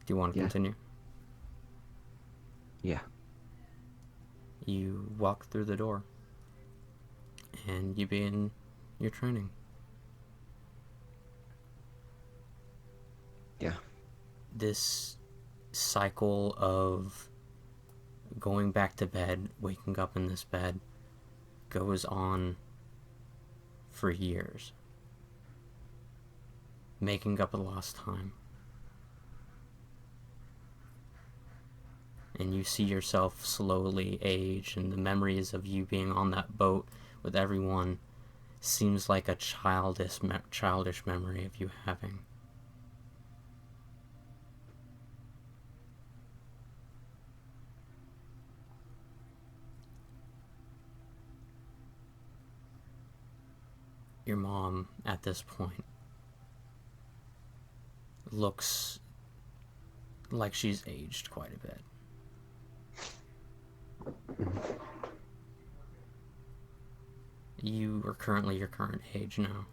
Do you want to Yeah. continue? Yeah. You walk through the door, and you begin your training. Yeah. This cycle of going back to bed, waking up in this bed, goes on for years, making up a lost time. And you see yourself slowly age, and the memories of you being on that boat with everyone seems like a childish memory of you having. Your mom, at this point, looks like she's aged quite a bit. You are currently your current age now.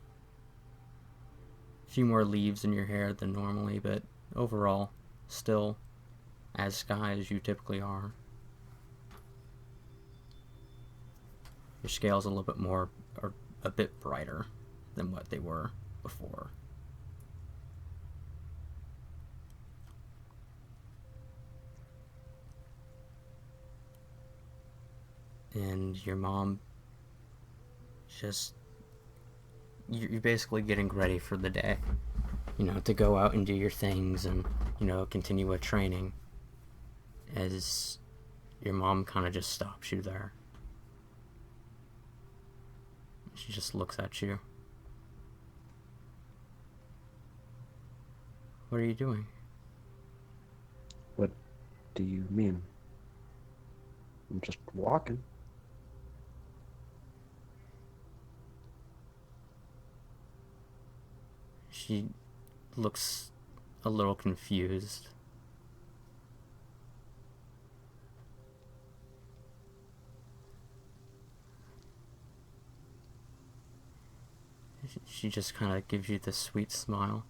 A few more leaves in your hair than normally, but overall, still as sky as you typically are. Your scales a little bit more, or a bit brighter than what they were before. And your mom just, you're basically getting ready for the day, to go out and do your things and, continue with training, as your mom kind of just stops you there. She just looks at you. What are you doing? What do you mean? I'm just walking. She looks a little confused. She just kind of gives you this sweet smile.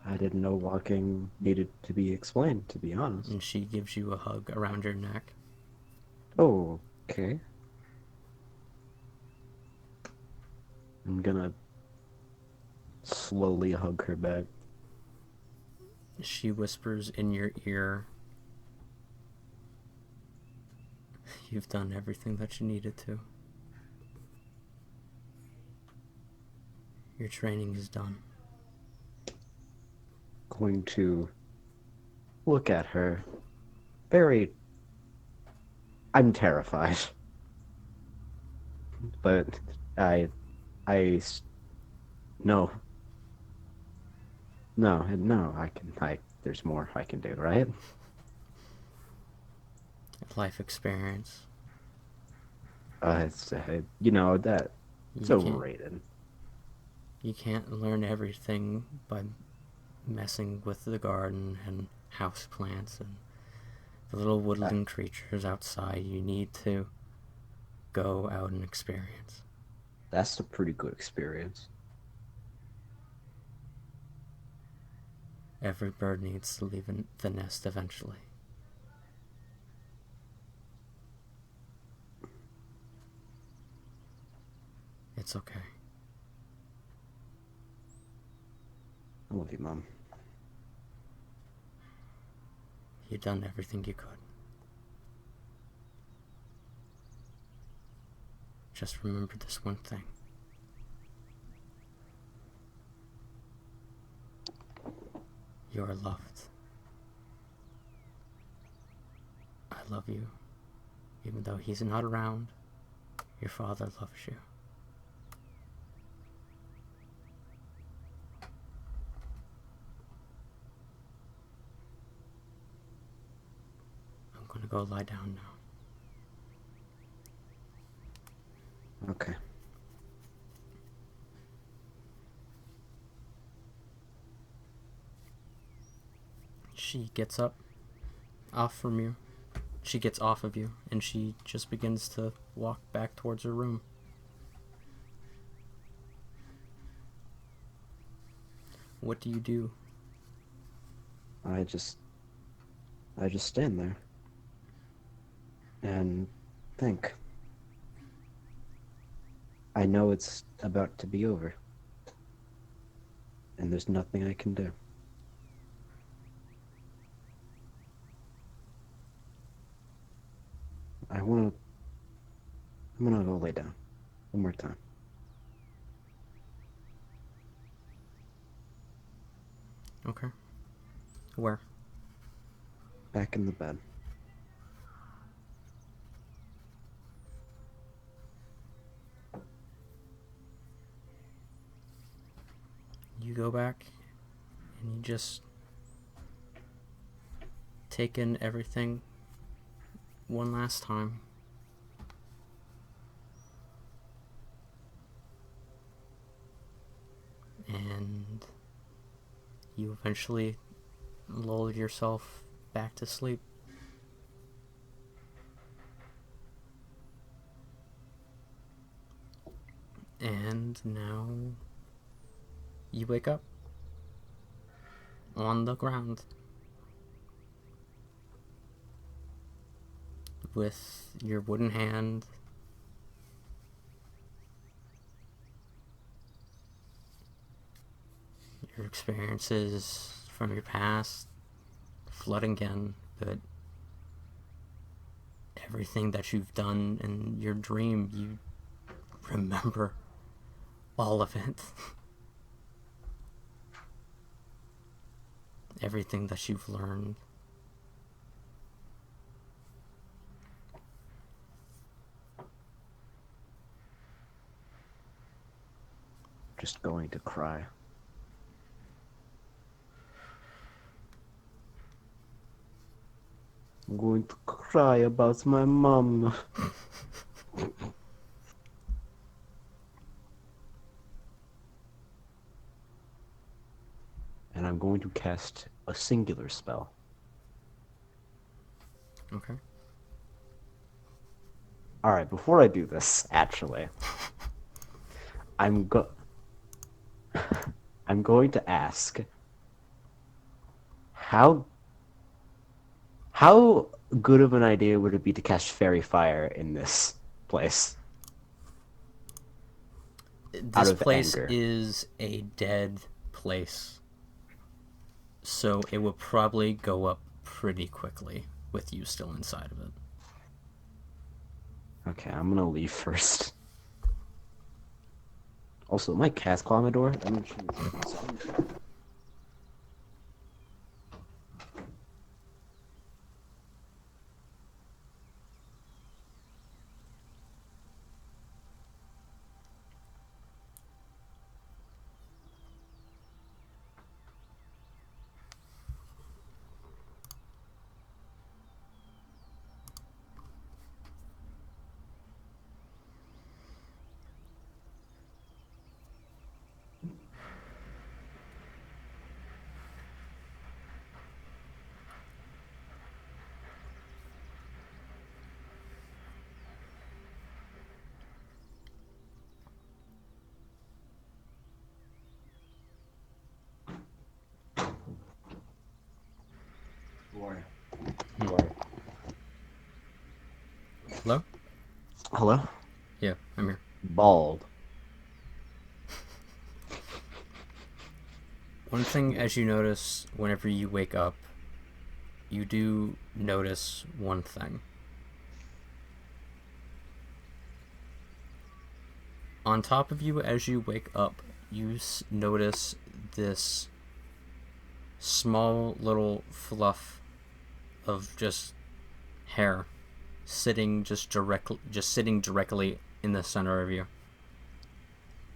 I didn't know walking needed to be explained, to be honest. And she gives you a hug around your neck. Oh, okay. I'm gonna slowly hug her back. She whispers in your ear, "You've done everything that you needed to. Your training is done." Going to look at her. Very. I'm terrified. But I. I. No. No, no, I can. There's more I can do, right? Life experience. It's, that. It's You can't overrated. you can't learn everything by messing with the garden and house plants and the little Uh, woodland creatures outside. You need to go out and experience. that's a pretty good experience. Every bird needs to leave the nest eventually. It's okay. I love you, Mom. You've done everything you could. Just remember this one thing. You are loved. I love you. Even though he's not around, your father loves you. I'm gonna go lie down now. Okay. She gets up, off from you. She gets off of you, and she just begins to walk back towards her room. What do you do? I just. I just stand there. And think. I know it's about to be over. And there's nothing I can do. I wanna. I'm gonna go lay down one more time. Okay. Where? Back in the bed. You go back and you just take in everything one last time. And you eventually lull yourself back to sleep. And now you wake up on the ground with your wooden hand, your experiences from your past flooding again, but everything that you've done in your dream, you remember all of it. Everything that you've learned. Just going to cry. I'm going to cry about my mom. And I'm going to cast a singular spell. Okay. Alright, before I do this, actually, I'm go I'm going to ask how how good of an idea would it be to cast fairy fire in this place out This of place anger? is a dead place, so it will probably go up pretty quickly with you still inside of it. Okay, I'm gonna leave first. Also, my cat's clawing the door. I'm gonna change this. Wario. Wario. Hello? Hello? Yeah, I'm here. Bald. One thing, as you notice whenever you wake up, you do notice one thing. On top of you, as you wake up, you notice this small little fluff of just hair sitting sitting directly in the center of you.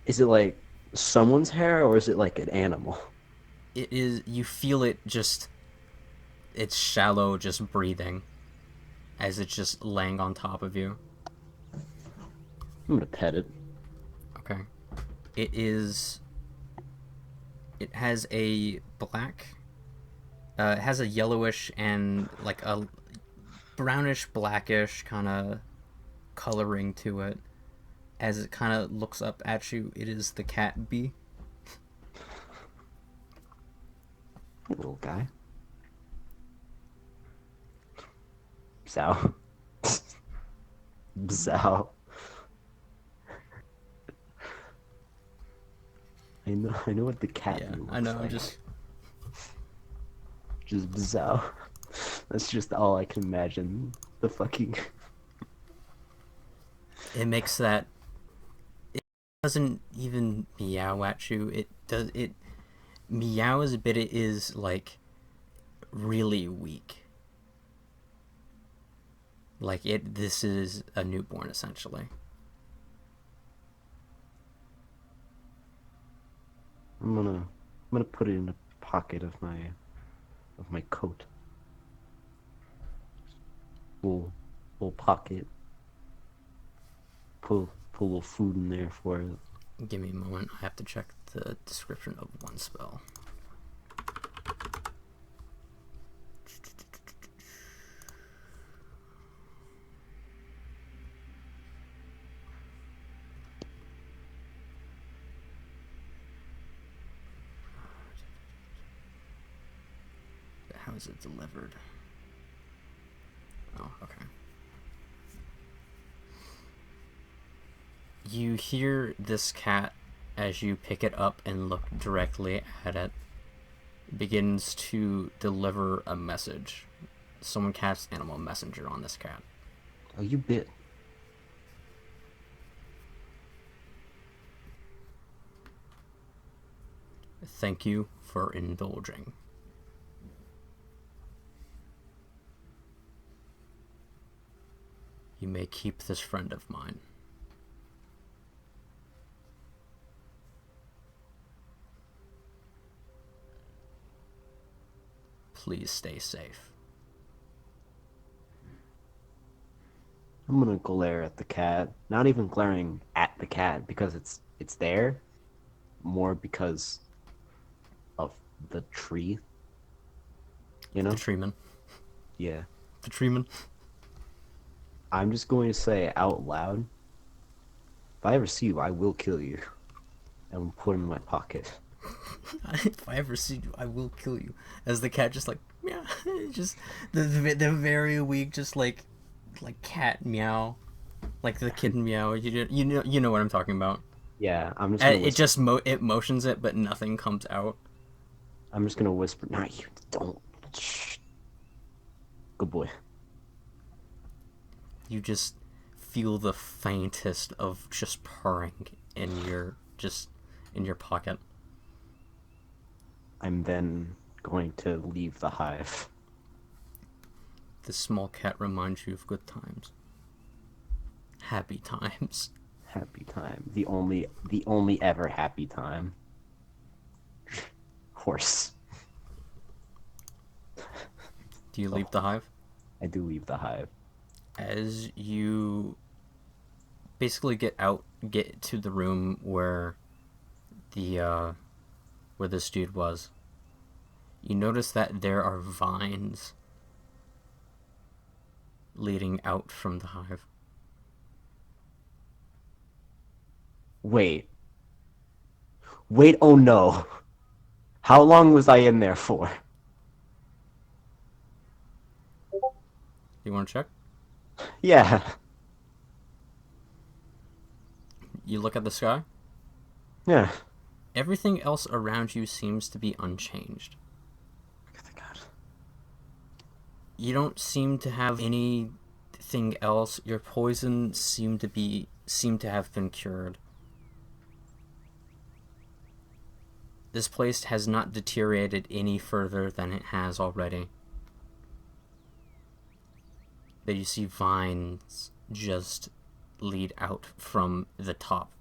Is it like someone's hair or is it like an animal? It is, you feel it just, it's shallow, just breathing as it's just laying on top of you. I'm gonna pet it. Okay. It is, it has a black, it has a yellowish and like a brownish blackish kind of coloring to it. As it kind of looks up at you, it is the cat bee. Hey, little guy. Bzow. Bzow. I know what the cat Yeah, bee I looks know. like. Just Just bzow. That's just all I can imagine. The fucking It makes that it doesn't even meow at you. It does it meows, but it is like really weak. Like it this is a newborn essentially. I'm gonna put it in the pocket of my coat. Full full pocket. Put a little food in there for it. Give me a moment. I have to check the description of one spell. How is it delivered? Oh, okay. You hear this cat as you pick it up and look directly at it. Begins to deliver a message. Someone casts animal messenger on this cat. Oh, you bit. Thank you for indulging. You may keep this friend of mine. Please stay safe. I'm gonna glare at the cat. Not even glaring at the cat because it's there. More because of the tree. You The know? treeman. Yeah. The treeman. I'm just going to say out loud. If I ever see you, I will kill you. And put him in my pocket. If I ever see you, I will kill you. As the cat just like, meow. Just the very weak, just like cat meow. Like the kitten meow. You know what I'm talking about. Yeah, I'm just gonna It whisper. just it motions it, but nothing comes out. I'm just gonna whisper. No, you don't. Shh. Good boy. You just feel the faintest of just purring in your pocket. I'm then going to leave the hive. The small cat reminds you of good times, happy times. Happy time. The only ever happy time. Horse. Do you leave Oh, the hive? I do leave the hive. As you basically get to the room the where this dude was, you notice that there are vines leading out from the hive. Wait. Wait, oh no. How long was I in there for? You want to check? Yeah. You look at the sky. Yeah. Everything else around you seems to be unchanged. God. You don't seem to have anything else. Your poison seem to have been cured. This place has not deteriorated any further than it has already. That you see vines just lead out from the top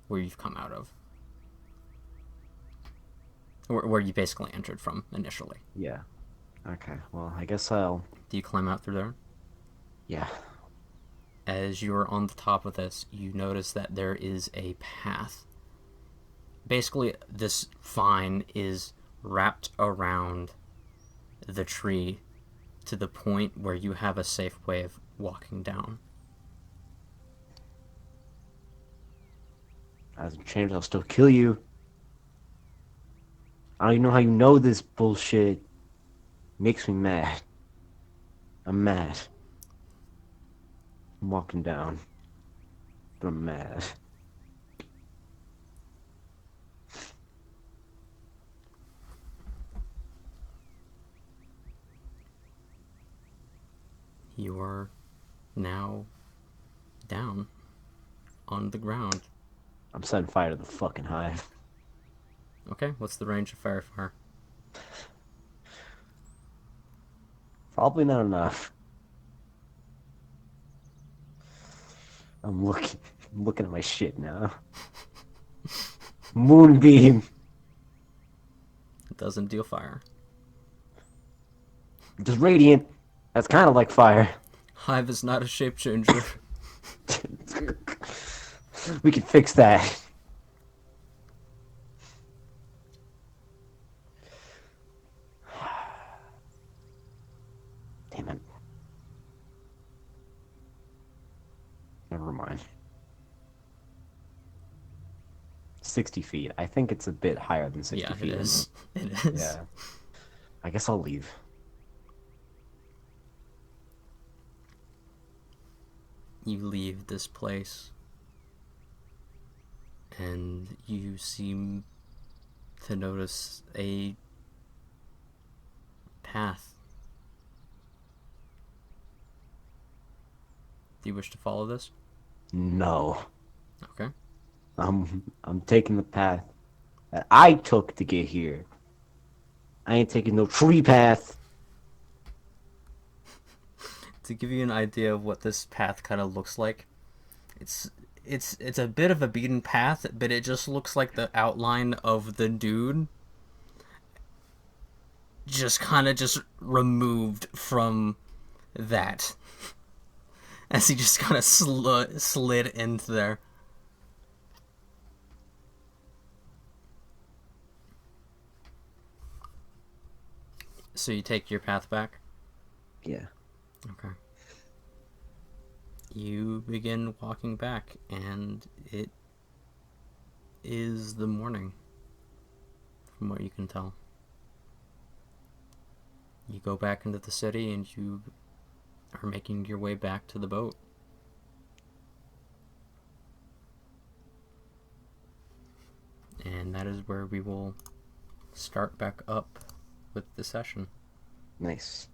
where you've come out of. Where you basically entered from initially. Yeah. Okay. Well, I guess I'll. Do you climb out through there? Yeah. As you're on the top of this, you notice that there is a path. Basically, this vine is wrapped around the tree to the point where you have a safe way of walking down. Hasn't changed. I'll still kill you. I don't even know how you know this bullshit. Makes me mad. I'm mad. I'm walking down. But I'm mad. You are now down. on the ground. I'm setting fire to the fucking hive. Okay, what's the range of Firefire? Probably not enough. I'm looking, I'm looking at my shit now. Moonbeam. It doesn't deal fire. Just radiant. That's kind of like fire. Hive is not a shape changer. We can fix that. Damn it. Never mind. 60 feet. I think it's a bit higher than 60 Yeah, it feet. is. It is. Yeah. I guess I'll leave. You leave this place, and you seem to notice a path. Do you wish to follow this? No. Okay. I'm taking the path that I took to get here. I ain't taking no tree path. To give you an idea of what this path kind of looks like, it's it's a bit of a beaten path, but it just looks like the outline of the dude just kind of just removed from that as he just kind of slid into there. So you take your path back. Yeah. Okay. You begin walking back, and it is the morning, from what you can tell. You go back into the city, and you are making your way back to the boat. And that is where we will start back up with the session. Nice.